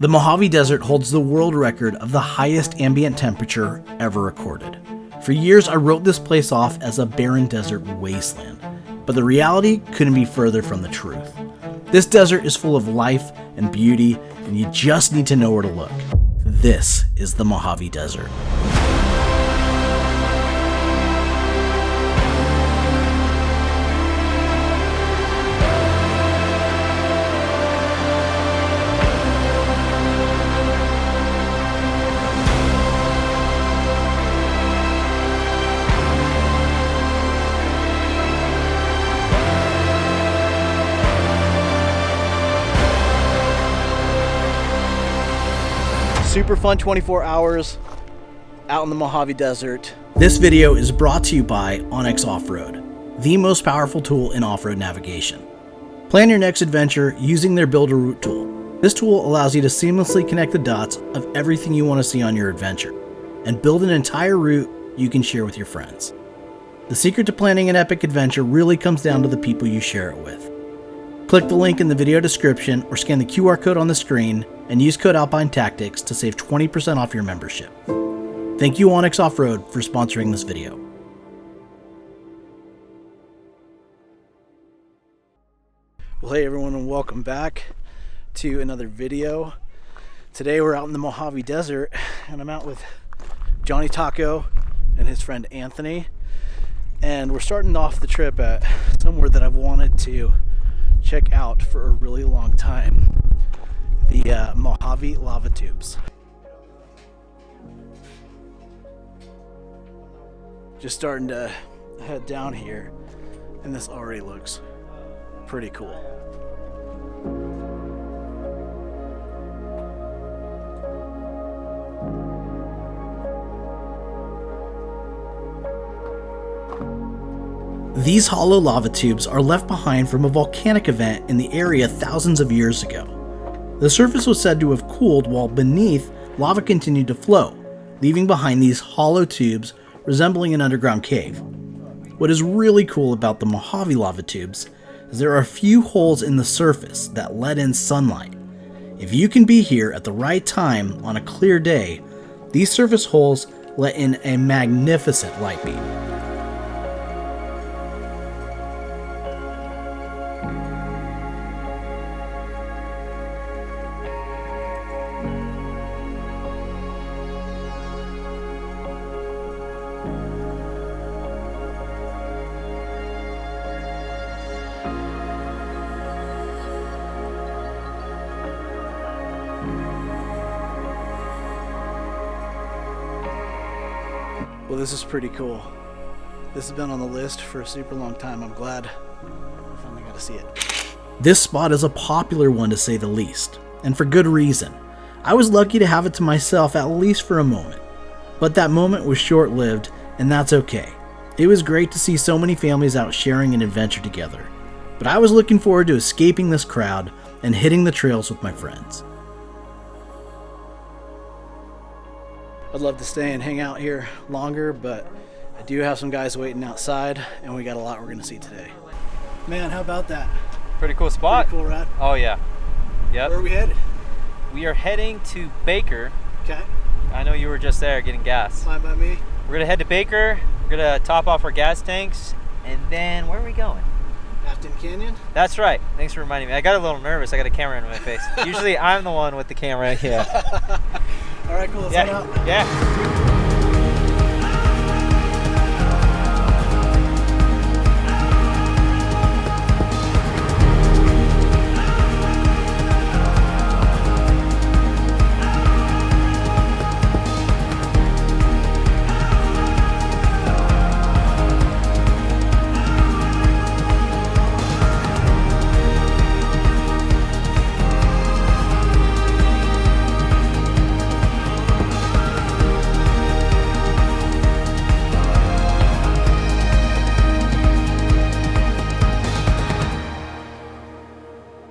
The Mojave Desert holds the world record of the highest ambient temperature ever recorded. For years, I wrote this place off as a barren desert wasteland, but the reality couldn't be further from the truth. This desert is full of life and beauty, and you just need to know where to look. This is the Mojave Desert. Super fun 24 hours out in the Mojave Desert. This video is brought to you by Onyx Off-Road, the most powerful tool in off-road navigation. Plan your next adventure using their Build a Route tool. This tool allows you to seamlessly connect the dots of everything you want to see on your adventure and build an entire route you can share with your friends. The secret to planning an epic adventure really comes down to the people you share it with. Click the link in the video description or scan the QR code on the screen and use code Alpine Tactics to save 20% off your membership. Thank you Onyx Off-Road for sponsoring this video. Well, hey everyone, and welcome back to another video. Today we're out in the Mojave Desert and I'm out with Johnny Taco and his friend Anthony, and we're starting off the trip at somewhere that I've wanted to check out for a really long time, the Mojave lava tubes. Just starting to head down here, and this already looks pretty cool. These hollow lava tubes are left behind from a volcanic event in the area thousands of years ago. The surface was said to have cooled while beneath, lava continued to flow, leaving behind these hollow tubes resembling an underground cave. What is really cool about the Mojave lava tubes is there are a few holes in the surface that let in sunlight. If you can be here at the right time on a clear day, these surface holes let in a magnificent light beam. Well, this is pretty cool. This has been on the list for a super long time. I'm glad I finally got to see it. This spot is a popular one to say the least, and for good reason. I was lucky to have it to myself at least for a moment, but that moment was short-lived, and that's okay. It was great to see so many families out sharing an adventure together, but I was looking forward to escaping this crowd and hitting the trails with my friends. I'd love to stay and hang out here longer, but I do have some guys waiting outside, and we got a lot we're gonna see today. Man, how about that? Pretty cool spot. Pretty cool, right? Oh yeah. Yep. Where are we headed? We are heading to Baker. Okay. I know you were just there getting gas. Fine by me. We're gonna head to Baker. We're gonna top off our gas tanks, and then where are we going? Afton Canyon? That's right. Thanks for reminding me. I got a little nervous. I got a camera in my face. Usually I'm the one with the camera. Yeah. All right, cool. Let's head out. Yeah.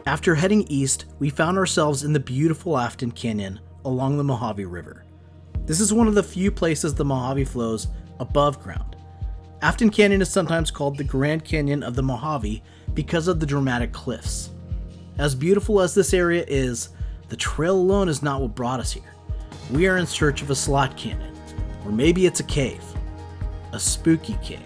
After heading east, we found ourselves in the beautiful Afton Canyon along the Mojave River. This is one of the few places the Mojave flows above ground. Afton Canyon is sometimes called the Grand Canyon of the Mojave because of the dramatic cliffs. As beautiful as this area is, the trail alone is not what brought us here. We are in search of a slot canyon, or maybe it's a cave. A spooky cave.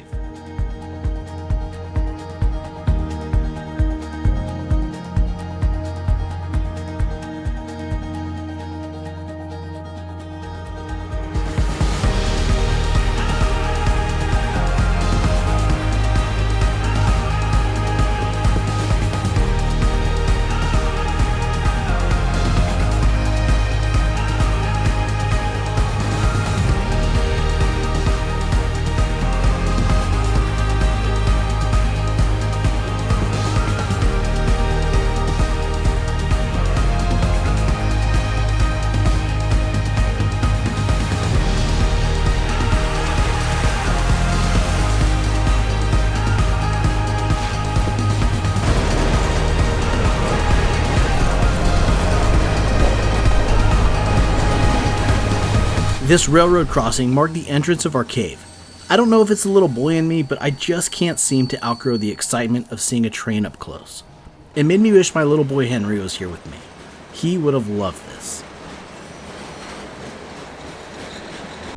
This railroad crossing marked the entrance of our cave. I don't know if it's the little boy in me, but I just can't seem to outgrow the excitement of seeing a train up close. It made me wish my little boy Henry was here with me. He would have loved this.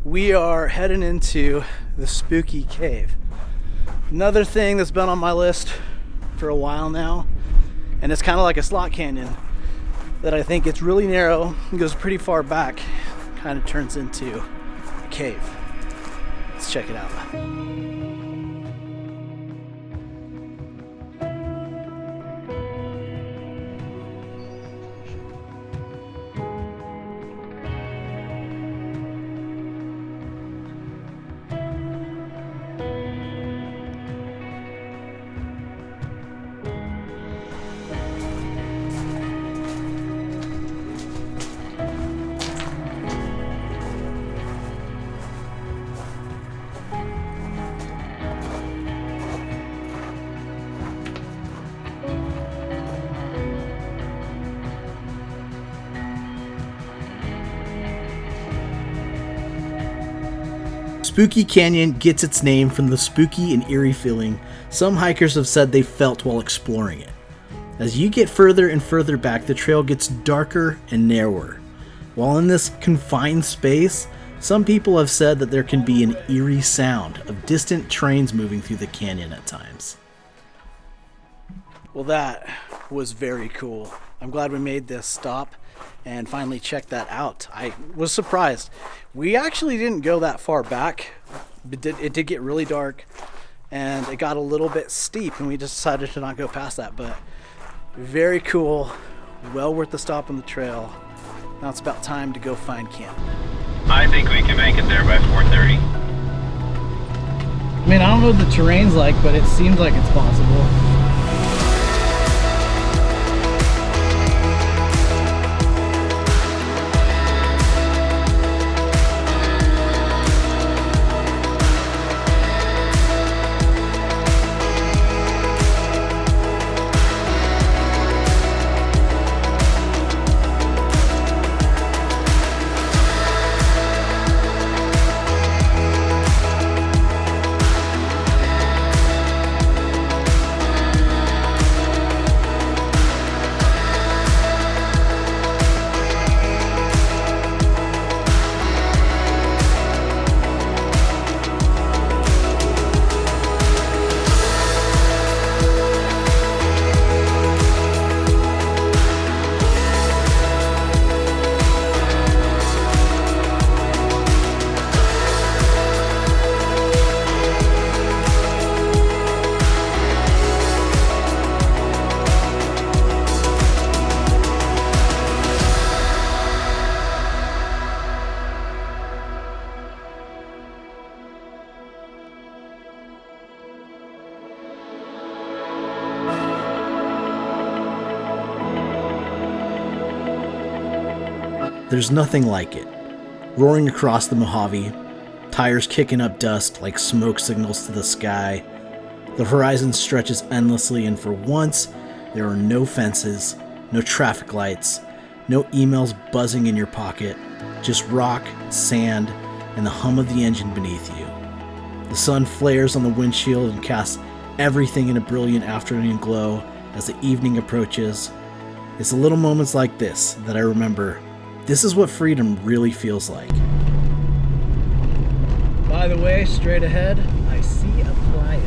We are heading into the spooky cave. Another thing that's been on my list for a while now, and it's kind of like a slot canyon that I think it's really narrow and goes pretty far back. Kind of turns into a cave. Let's check it out. Spooky Canyon gets its name from the spooky and eerie feeling some hikers have said they felt while exploring it. As you get further and further back, the trail gets darker and narrower. While in this confined space, some people have said that there can be an eerie sound of distant trains moving through the canyon at times. Well, that was very cool. I'm glad we made this stop and finally checked that out. I was surprised. We actually didn't go that far back. It did get really dark and it got a little bit steep and we just decided to not go past that, but very cool. Well worth the stop on the trail. Now it's about time to go find camp. I think we can make it there by 4:30. I mean, I don't know what the terrain's like, but it seems like it's possible. There's nothing like it. Roaring across the Mojave, tires kicking up dust like smoke signals to the sky. The horizon stretches endlessly, and for once, there are no fences, no traffic lights, no emails buzzing in your pocket, just rock, sand, and the hum of the engine beneath you. The sun flares on the windshield and casts everything in a brilliant afternoon glow as the evening approaches. It's the little moments like this that I remember. This is what freedom really feels like. By the way, straight ahead, I see a playa.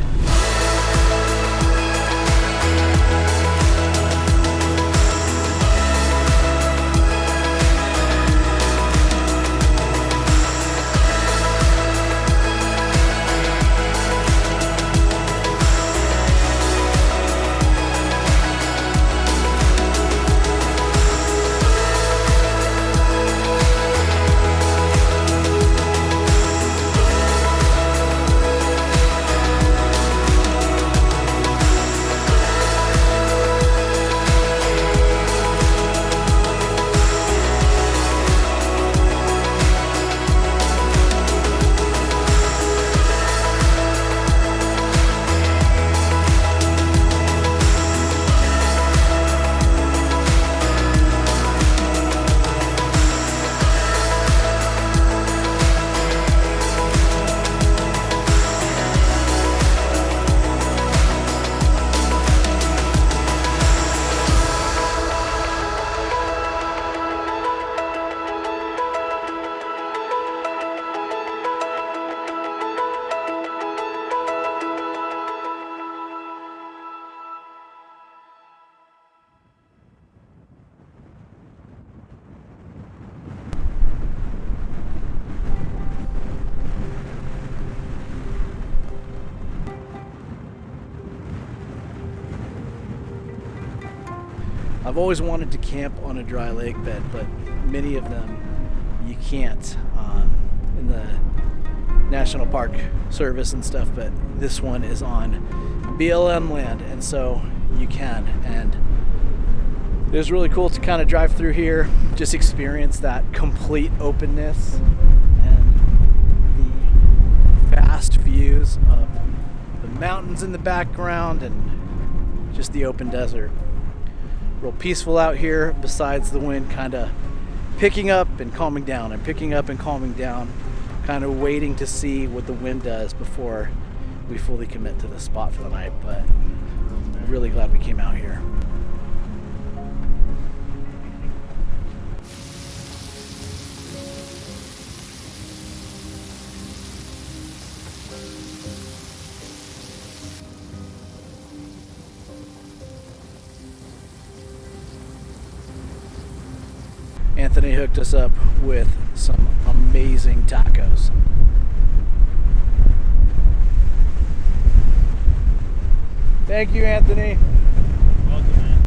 I've always wanted to camp on a dry lake bed, but many of them you can't in the National Park Service and stuff, but this one is on BLM land, and so you can. And it was really cool to kind of drive through here, just experience that complete openness and the vast views of the mountains in the background and just the open desert. Real peaceful out here, besides the wind kind of picking up and calming down and picking up and calming down, kind of waiting to see what the wind does before we fully commit to the spot for the night. But I'm really glad we came out here. Anthony hooked us up with some amazing tacos. Thank you, Anthony. Welcome, man.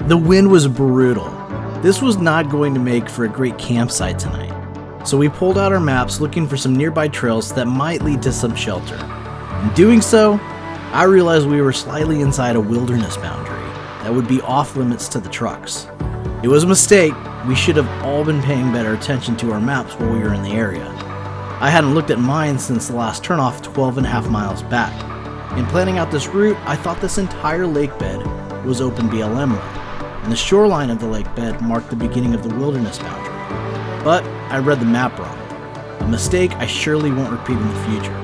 The wind was brutal. This was not going to make for a great campsite tonight, so we pulled out our maps looking for some nearby trails that might lead to some shelter. In doing so, I realized we were slightly inside a wilderness boundary that would be off limits to the trucks. It was a mistake. We should have all been paying better attention to our maps while we were in the area. I hadn't looked at mine since the last turnoff 12.5 miles back. In planning out this route, I thought this entire lake bed was open BLM land, and the shoreline of the lake bed marked the beginning of the wilderness boundary. But I read the map wrong. A mistake I surely won't repeat in the future.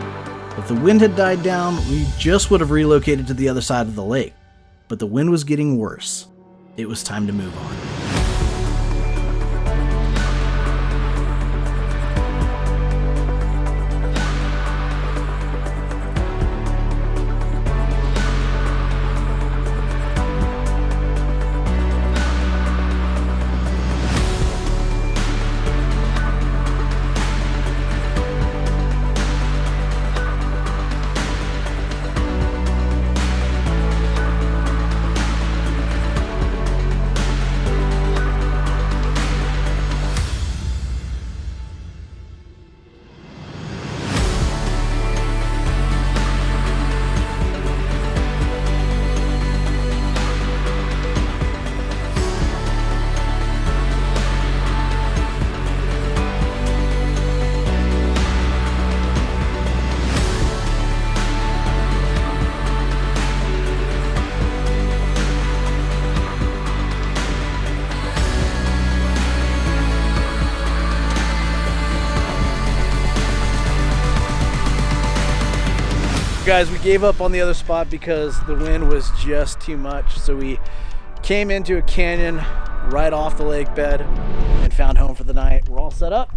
If the wind had died down, we just would have relocated to the other side of the lake. But the wind was getting worse. It was time to move on. guys, we gave up on the other spot because the wind was just too much. So we came into a canyon right off the lake bed and found home for the night. We're all set up.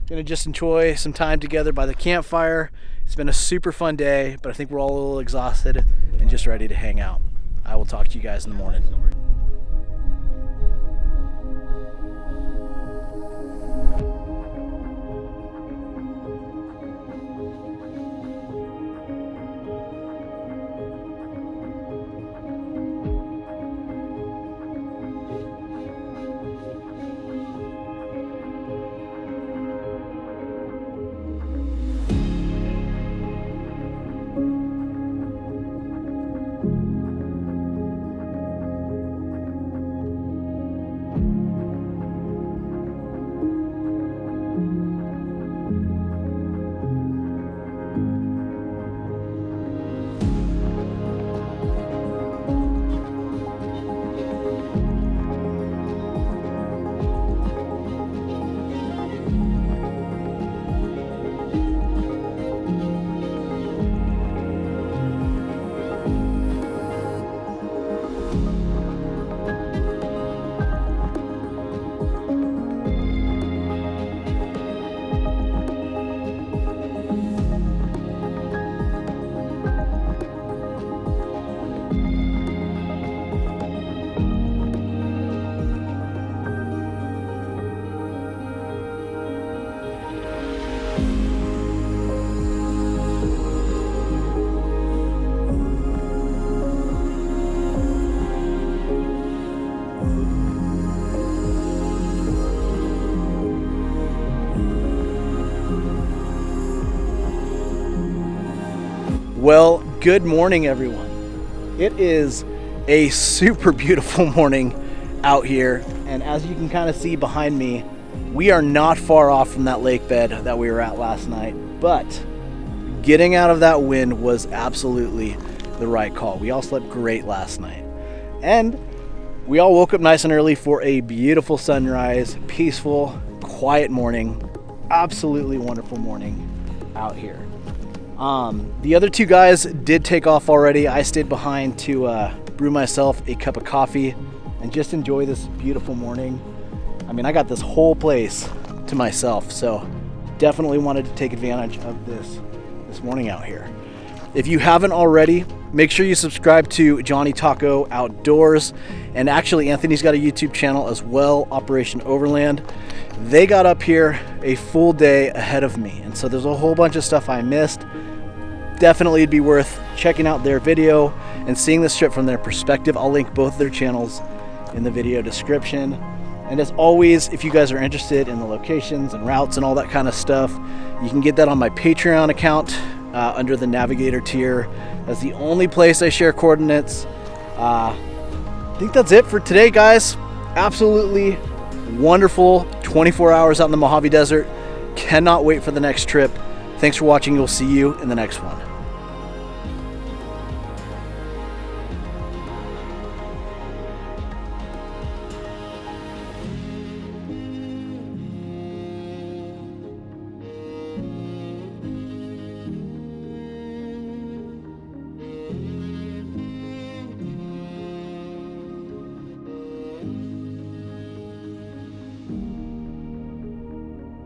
Gonna just enjoy some time together by the campfire. It's been a super fun day, but I think we're all a little exhausted and just ready to hang out. I will talk to you guys in the morning. Well, good morning, everyone. It is a super beautiful morning out here, and as you can kind of see behind me, we are not far off from that lake bed that we were at last night, but getting out of that wind was absolutely the right call. We all slept great last night, and we all woke up nice and early for a beautiful sunrise, peaceful, quiet morning, absolutely wonderful morning out here. The other two guys did take off already. I stayed behind to brew myself a cup of coffee and just enjoy this beautiful morning. I mean, I got this whole place to myself, so definitely wanted to take advantage of this morning out here. If you haven't already, make sure you subscribe to Johnny Taco Outdoors, and actually Anthony's got a YouTube channel as well, Operation Overland. They got up here a full day ahead of me, and so there's a whole bunch of stuff I missed. Definitely it'd be worth checking out their video and seeing this trip from their perspective. I'll link both their channels in the video description. And as always, if you guys are interested in the locations and routes and all that kind of stuff, you can get that on my Patreon account under the Navigator tier. That's the only place I share coordinates. I think that's it for today, guys. Absolutely wonderful 24 hours out in the Mojave Desert. Cannot wait for the next trip. Thanks for watching. We'll see you in the next one.